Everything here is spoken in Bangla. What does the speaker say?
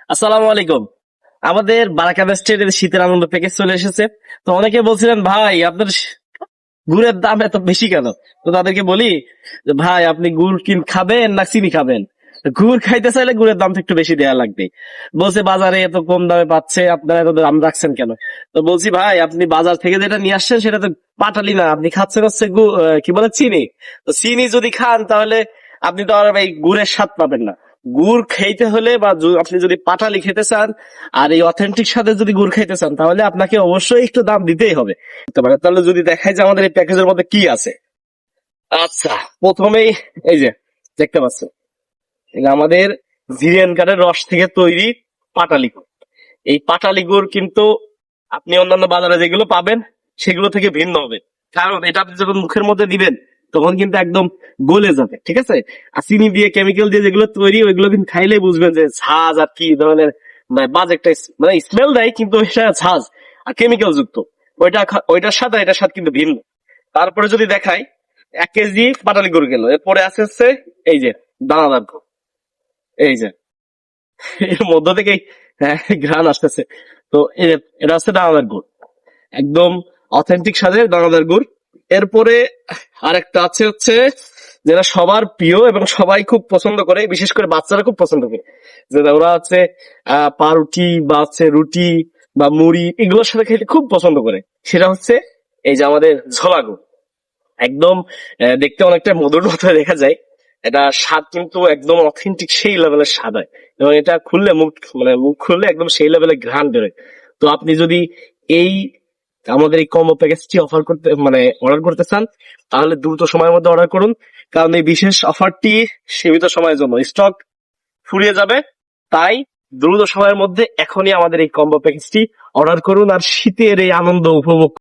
আসসালামু আলাইকুম। আমাদের বারাকা স্টেটের শীতের আনন্দ প্যাকেজ চলে এসেছে। তো অনেকে বলছিলেন ভাই আপনার গুড়ের দাম এত বেশি কেন? তো তাদেরকে বলি যে ভাই আপনি গুড় খাবেন না চিনি খাবেন? গুড় খাইতে চাইলে গুড়ের দামটা একটু বেশি দেওয়া লাগবে। বলছে বাজারে এত কম দামে পাচ্ছে, আপনারা এত দাম রাখছেন কেন? তো বলছি ভাই আপনি বাজার থেকে যেটা নিয়ে আসছেন সেটা তো পাটালি না, আপনি খাচ্ছেন হচ্ছে কি বলে চিনি। তো চিনি যদি খান তাহলে আপনি তো আর এই গুড়ের স্বাদ পাবেন না। গুড় খাইতে হলে বা আপনি যদি পাটালি খেতে চান আর এই অথেন্টিক স্বাদে যদি গুড় খাইতে চান তাহলে আপনাকে অবশ্যই একটু দাম দিতেই হবে। তাহলে যদি দেখাই যে আমাদের এই প্যাকেজের মধ্যে কি আছে। আচ্ছা, প্রথমেই এই যে দেখতে পাচ্ছেন, এটা আমাদের জিরিয়ান কাঠের রস থেকে তৈরি পাটালি গুড়। এই পাটালি গুড় কিন্তু আপনি অন্যান্য বাজারে যেগুলো পাবেন সেগুলো থেকে ভিন্ন হবে, কারণ এটা আপনি যখন মুখের মধ্যে দিবেন তখন কিন্তু একদম গলে যাবে, ঠিক আছে। আর চিনি দিয়ে কেমিক্যাল দিয়ে যেগুলো তৈরি ওইগুলো কিন্তু খাইলে বুঝবেন যে ঝাঁজ আর কি ধরনের, মানে বাজে একটা মানে স্মেল দেয়, কিন্তু এটা ঝাঁজ আর কেমিক্যাল যুক্ত। ওইটার স্বাদ আর এটার স্বাদ কিন্তু ভিন্ন। তারপরে যদি দেখাই 1 কেজি পাটালি গুড় গেল, এরপরে আছে হচ্ছে এই যে দানাদার গুড়। এই যে এর মধ্য থেকে ঘ্রাণ আসতেছে। তো এটা হচ্ছে দানাদার গুড়, একদম অথেন্টিক স্বাদের দানাদার গুড়। এরপরে আরেকটা আছে হচ্ছে যেটা সবার প্রিয় এবং সবাই খুব পছন্দ করে, বিশেষ করে বাচ্চারা খুব পছন্দ করে, যেটা ওরা হচ্ছে পাউরুটি বা হচ্ছে রুটি বা মুড়ি এগুলোর সাথে খেতে খুব পছন্দ করে। সেটা হচ্ছে এই যে আমাদের ছোলা গুড়। একদম দেখতে অনেকটা মধুর মতো দেখা যায়, এটা স্বাদ কিন্তু একদম অথেন্টিক সেই লেভেলের স্বাদ হয়। এবং এটা খুললে মুখ খুললে একদম সেই লেভেলের ঘ্রাণ বেরোয়। তো আপনি যদি এই আমাদের এই কম্বো প্যাকেজটি অফার করতে মানে অর্ডার করতে চান তাহলে দ্রুত সময়ের মধ্যে অর্ডার করুন, কারণ এই বিশেষ অফারটি সীমিত সময়ের জন্য, স্টক ফুরিয়ে যাবে। তাই দ্রুত সময়ের মধ্যে এখনই আমাদের এই কম্বো প্যাকেজটি অর্ডার করুন আর শীতের এই আনন্দ উপভোগ